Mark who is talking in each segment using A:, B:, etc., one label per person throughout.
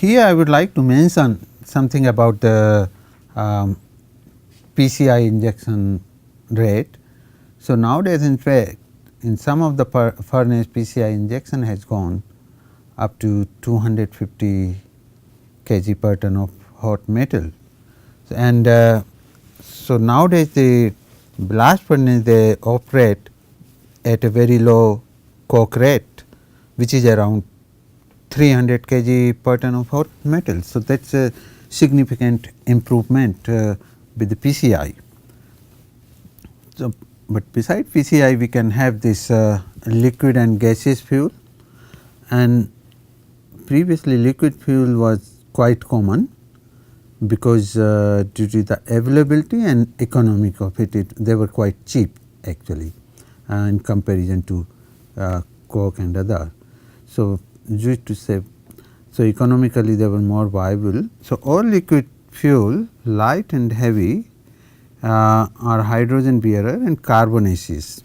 A: here I would like to mention something about the PCI injection rate. So, nowadays in fact in some of the furnace PCI injection has gone up to 250 kg per ton of hot metal. So, and so nowadays the blast furnace they operate at a very low coke rate, which is around 300 kg per ton of hot metal. So, that is a significant improvement with the PCI. So, but beside PCI we can have this liquid and gaseous fuel, and previously liquid fuel was quite common because due to the availability and economic of it, they were quite cheap actually in comparison to coke and other. So, due to save, so economically they were more viable. So, all liquid fuel light and heavy are hydrogen bearer and carbonaceous,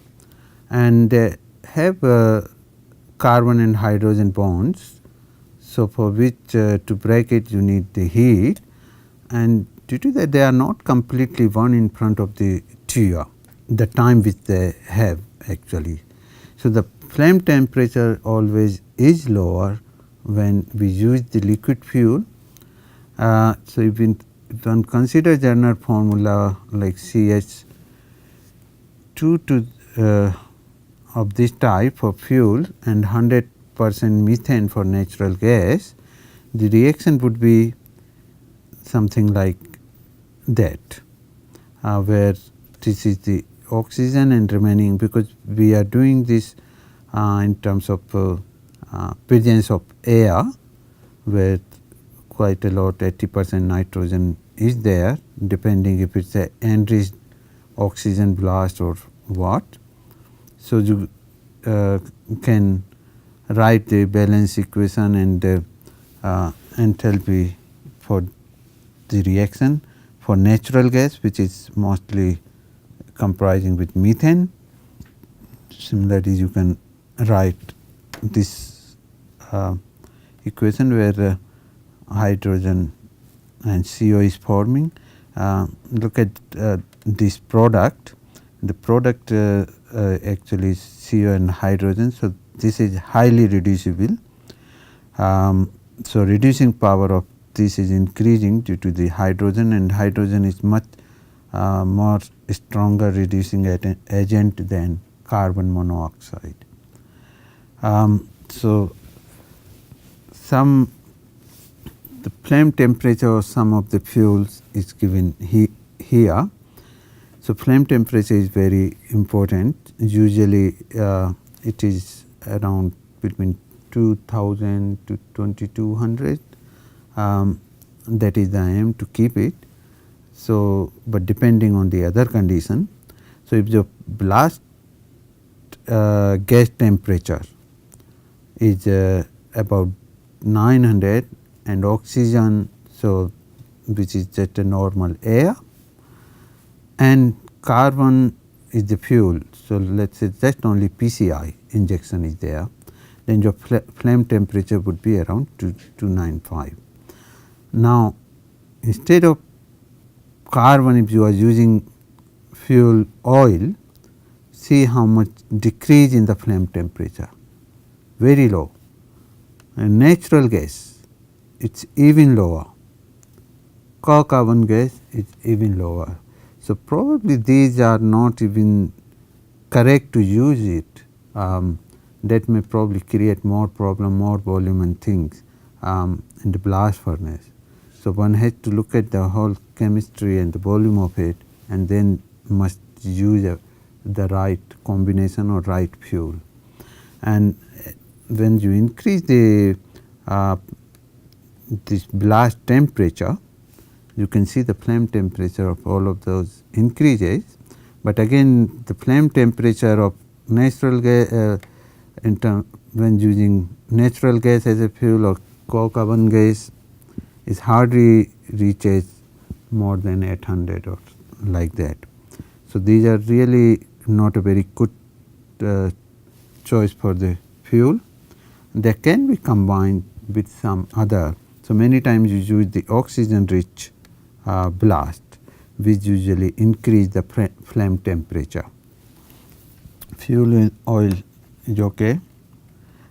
A: and have carbon and hydrogen bonds. So, for which to break it you need the heat, and due to that they are not completely one in front of the TIA, the time which they have actually. So, the flame temperature always is lower when we use the liquid fuel. So, if one consider general formula like CH2 of this type for fuel and 100% methane for natural gas, the reaction would be something like that, where this is the oxygen and remaining, because we are doing this in terms of presence of air, where quite a lot 80% nitrogen is there, depending if it is a enriched oxygen blast or what. So, you can write the balance equation and enthalpy for the reaction for natural gas, which is mostly comprising with methane. Similarly, you can write this equation where hydrogen and CO is forming. Look at this product. The product actually is CO and hydrogen. So, this is highly reducible. So, reducing power of this is increasing due to the hydrogen, and hydrogen is much more stronger reducing agent than carbon monoxide. So, the flame temperature of some of the fuels is given here. So, flame temperature is very important. Usually it is around between 2000 to 2200, that is the aim to keep it. So, but depending on the other condition. So, if the blast gas temperature is about 900 and oxygen, so which is just a normal air, and carbon is the fuel. So, let us say just only PCI injection is there, then your flame temperature would be around 295. Now, instead of carbon, if you are using fuel oil, see how much decrease in the flame temperature, very low. And natural gas, it is even lower, carbon gas is even lower. So, probably these are not even correct to use it, that may probably create more problem, more volume and things in the blast furnace. So, one has to look at the whole chemistry and the volume of it, and then must use the right combination or right fuel. And when you increase the this blast temperature, you can see the flame temperature of all of those increases, but again the flame temperature of natural gas when using natural gas as a fuel or carbon gas is hardly reaches more than 800 or like that. So, these are really not a very good choice for the fuel. They can be combined with some other. So, many times you use the oxygen rich blast, which usually increase the flame temperature. Fuel oil is okay.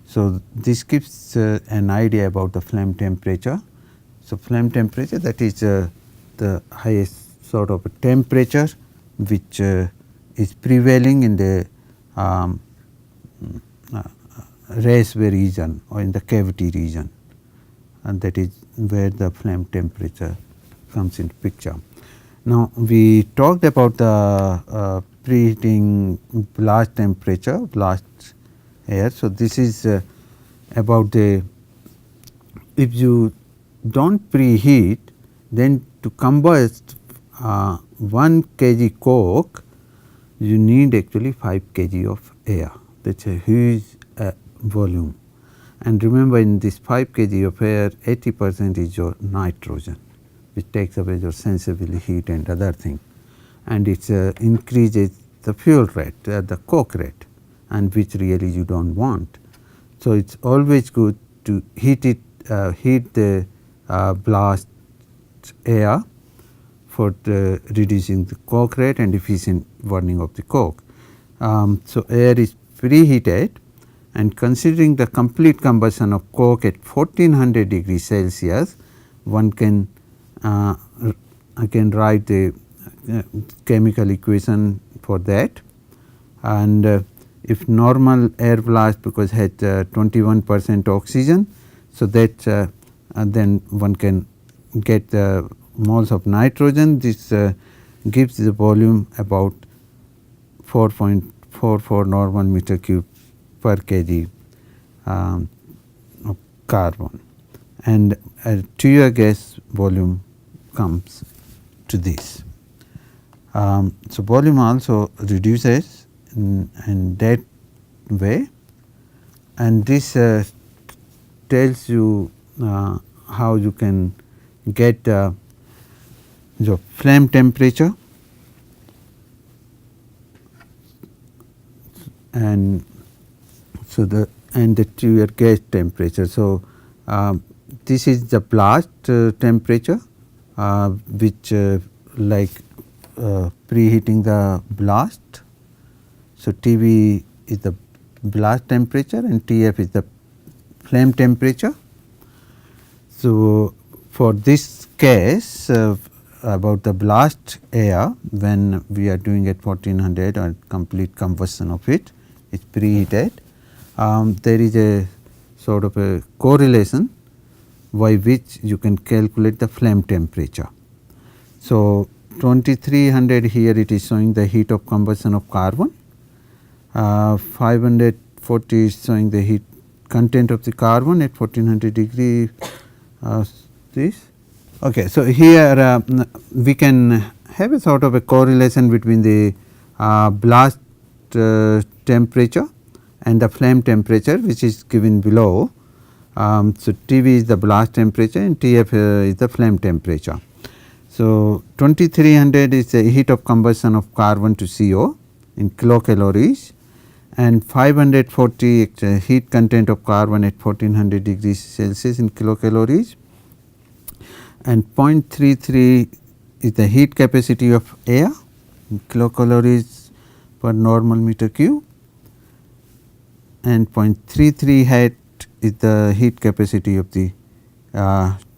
A: So, this gives an idea about the flame temperature. So, flame temperature, that is the highest sort of temperature which is prevailing in the raceway region or in the cavity region, and that is where the flame temperature comes into picture. Now, we talked about the preheating blast temperature, blast air. So, this is about the, if you do not preheat, then to combust 1 kg coke, you need actually 5 kg of air. That is a huge volume. And remember, in this 5 kg of air, 80% is your nitrogen, which takes away your sensible heat and other thing, and it increases the fuel rate, the coke rate, and which really you do not want. So, it is always good to heat the blast air for reducing the coke rate and efficient burning of the coke. So, air is preheated, and considering the complete combustion of coke at 1400 degrees Celsius, one can again write the chemical equation for that. And if normal air blast, because it had 21% oxygen, so that then one can get the moles of nitrogen. This gives the volume about 4.44 normal meter cube per kg of carbon, and a tear gas volume comes to this. So, volume also reduces in that way, and this tells you how you can get the flame temperature and so the tear gas temperature. So, this is the blast temperature, which like preheating the blast. So, Tv is the blast temperature and Tf is the flame temperature. So, for this case about the blast air, when we are doing at 1400 or complete combustion of it, it is preheated, there is a sort of a correlation by which you can calculate the flame temperature. So, 2300 here it is showing the heat of combustion of carbon, 540 is showing the heat content of the carbon at 1400 degree this. Okay, so here we can have a sort of a correlation between the blast temperature and the flame temperature, which is given below. So, Tv is the blast temperature and Tf is the flame temperature. So, 2300 is the heat of combustion of carbon to CO in kilocalories, and 540 is the heat content of carbon at 1400 degrees Celsius in kilocalories, and 0.33 is the heat capacity of air in kilocalories per normal meter cube, and 0.33 hat is the heat capacity of the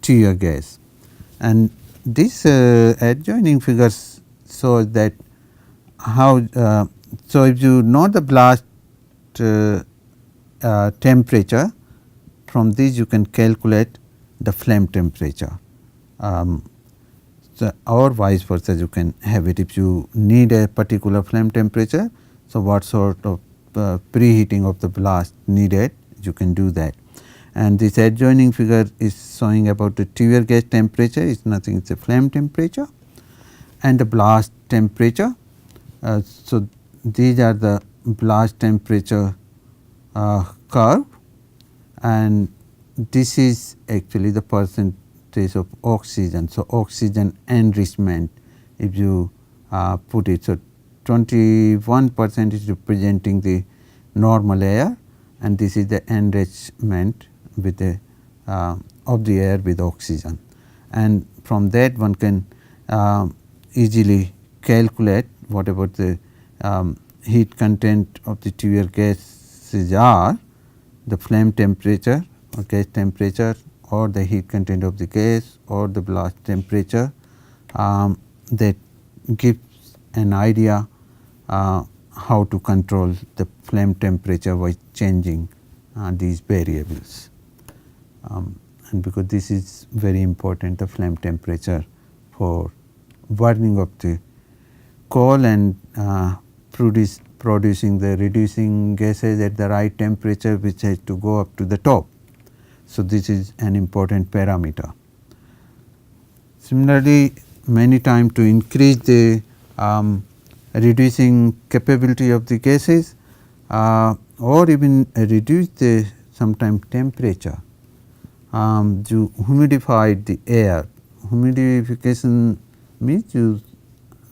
A: tear gas. And this adjoining figures shows that how, so if you know the blast temperature, from this you can calculate the flame temperature, so or vice versa you can have it if you need a particular flame temperature. So, what sort of preheating of the blast needed, you can do that. And this adjoining figure is showing about the tear gas temperature, is nothing, it is a flame temperature, and the blast temperature. So, these are the blast temperature curve, and this is actually the percentage of oxygen. So, oxygen enrichment, if you put it. So, 21% is representing the normal air, and this is the enrichment with the of the air with oxygen, and from that one can easily calculate whatever the heat content of the two air gases are, the flame temperature or gas temperature, or the heat content of the gas, or the blast temperature, that gives an idea how to control the flame temperature by changing these variables. And because this is very important, the flame temperature for burning of the coal and producing the reducing gases at the right temperature, which has to go up to the top. So, this is an important parameter. Similarly, many times to increase the reducing capability of the gases or even reduce the sometime temperature, you humidify the air. Humidification means you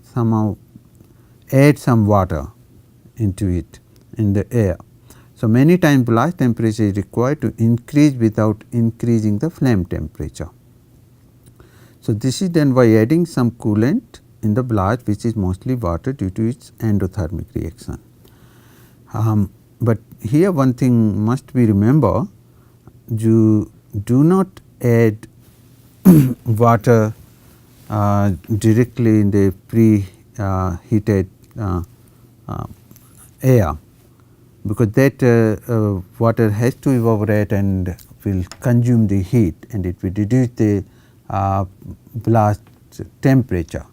A: somehow add some water into it in the air. So, many times blast temperature is required to increase without increasing the flame temperature. So, this is done by adding some coolant in the blast, which is mostly water due to its endothermic reaction. But here one thing must be remember, you do not add water directly in the preheated air, because that water has to evaporate and will consume the heat, and it will reduce the blast temperature,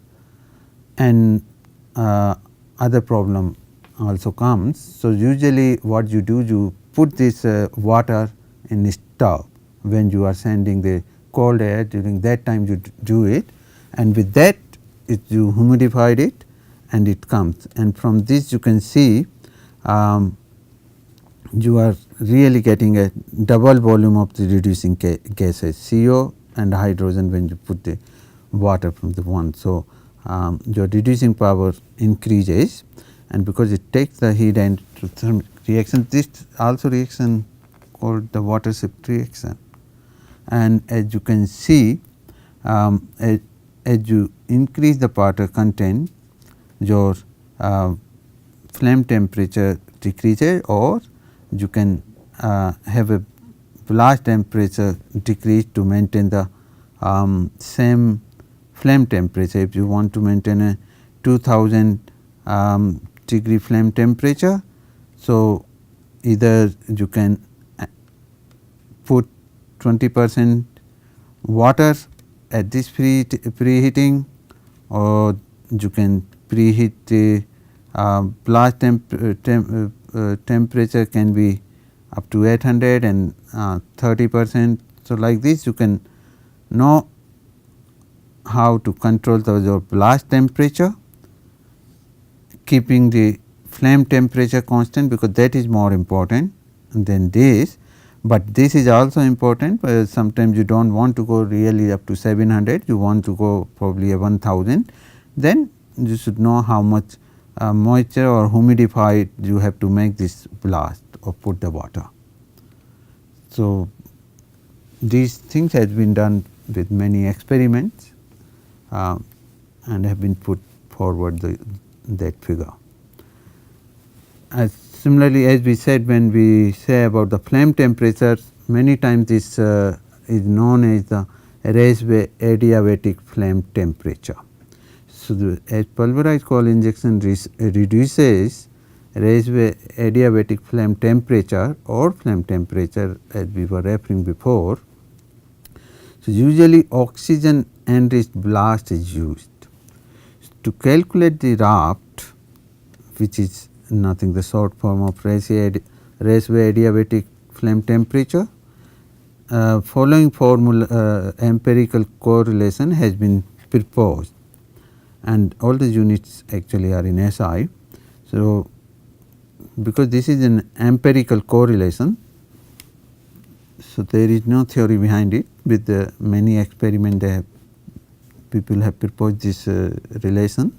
A: and other problem also comes. So, usually what you do, you put this water in the stove when you are sending the cold air. During that time you do it, and with that you humidified it and it comes, and from this you can see you are really getting a double volume of the reducing gases, CO and hydrogen, when you put the water from the one. So, your reducing power increases, and because it takes the heat and thermic reaction, this also reaction called the water shift reaction. And as you can see, as you increase the water content, your flame temperature decreases, or you can have a blast temperature decrease to maintain the same flame temperature. If you want to maintain a 2000 degree flame temperature, so either you can put 20% water at this preheating, or you can preheat the blast temperature can be up to 800 and 30%. So, like this you can know how to control your blast temperature, keeping the flame temperature constant, because that is more important than this. But this is also important, sometimes you do not want to go really up to 700, you want to go probably a 1000, then you should know how much moisture or humidified you have to make this blast or put the water. So, these things has been done with many experiments and have been put forward that figure. Similarly, as we said, when we say about the flame temperature, many times this is known as the raceways adiabatic flame temperature. So, as pulverized coal injection reduces raceways adiabatic flame temperature or flame temperature, as we were referring before. So, usually oxygen enriched blast is used. To calculate the RAFT, which is nothing the short form of raceway adiabatic flame temperature, following formula empirical correlation has been proposed, and all the units actually are in SI. So, because this is an empirical correlation, so there is no theory behind it. With the many experiments people have proposed this relation.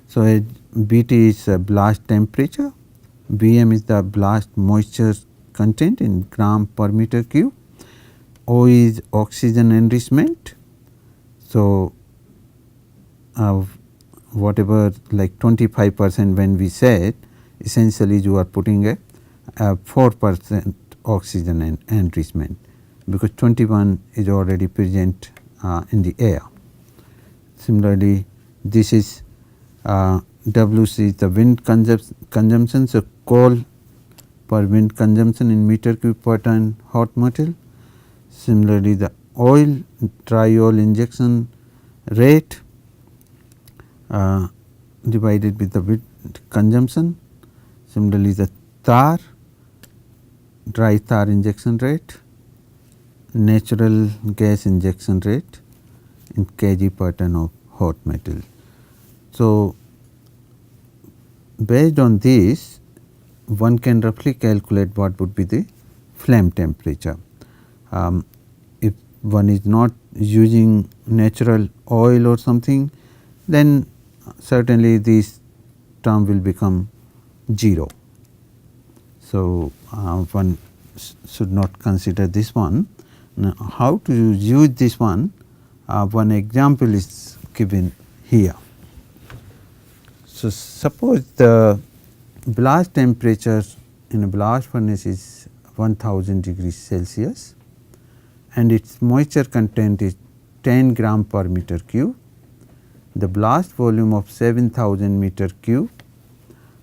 A: So, BT is blast temperature, BM is the blast moisture content in gram per meter cube, O is oxygen enrichment. So, whatever like 25% when we said, essentially you are putting a 4% oxygen enrichment, because 21 is already present in the air. Similarly, this is WC is the wind consumption. So, coal per wind consumption in meter cube per ton hot metal. Similarly, the oil, dry oil injection rate divided with the wind consumption. Similarly, the tar, dry tar injection rate, natural gas injection rate in kg per ton of hot metal. So, based on this, one can roughly calculate what would be the flame temperature. If one is not using natural oil or something, then certainly this term will become 0. So, one should not consider this one. Now, how to use this one? One example is given here. So, suppose the blast temperature in a blast furnace is 1000 degrees Celsius and its moisture content is 10 gram per meter cube. The blast volume of 7000 meter cube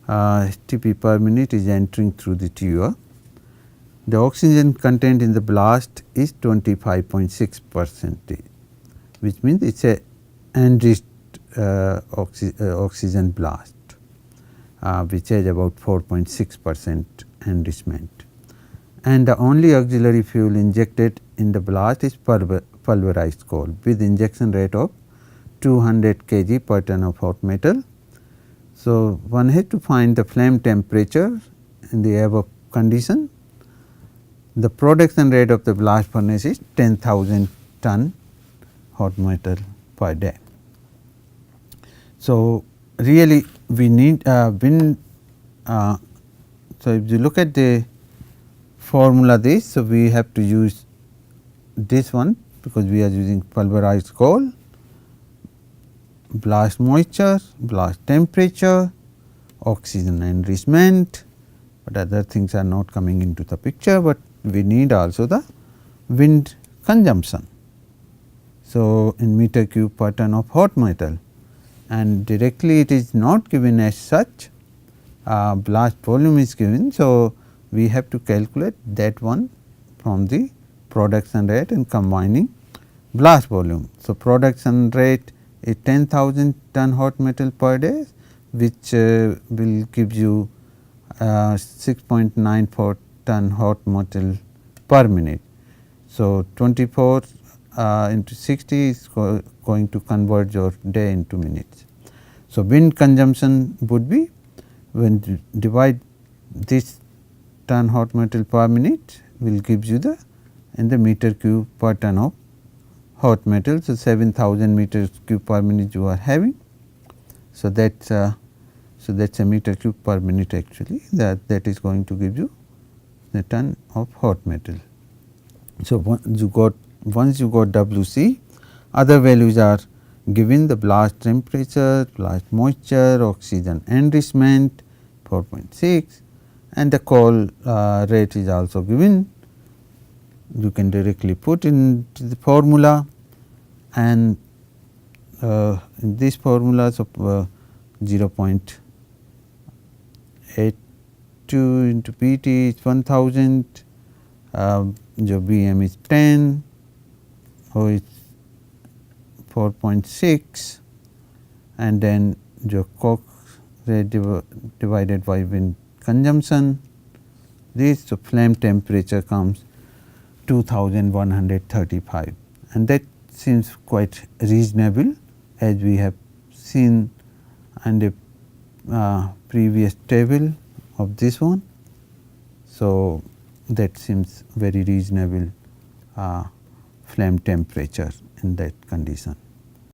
A: Tp per minute is entering through the tube. The oxygen content in the blast is 25.6%, which means it is a enriched oxygen blast, which has about 4.6% enrichment. And the only auxiliary fuel injected in the blast is pulverized coal with injection rate of 200 kg per ton of hot metal. So, one has to find the flame temperature in the above condition. The production rate of the blast furnace is 10,000 ton hot metal per day. So, really we need wind. So, if you look at the formula this, so we have to use this one because we are using pulverized coal, blast moisture, blast temperature, oxygen enrichment, but other things are not coming into the picture, but we need also the wind consumption. So, in meter cube per ton of hot metal, and directly it is not given as such, blast volume is given. So, we have to calculate that one from the production rate and combining blast volume. So, production rate is 10,000 ton hot metal per day, which will give you 6.94 ton hot metal per minute. So, 24 into 60 is going to convert your day into minutes. So, wind consumption would be, when you divide this ton hot metal per minute, will give you the in the meter cube per ton of hot metal. So, 7000 meters cube per minute you are having. So, that is a meter cube per minute actually, that is going to give you the ton of hot metal. So, once you got WC, other values are given: the blast temperature, blast moisture, oxygen enrichment 4.6, and the coal rate is also given. You can directly put into the formula, and in this formula, so 0.82 into PT is 1000, your BM is 10, O is 4.6, and then your coke rate divided by wind consumption. This, so flame temperature comes 2135, and that seems quite reasonable, as we have seen in the previous table of this one. So, that seems very reasonable flame temperature in that condition.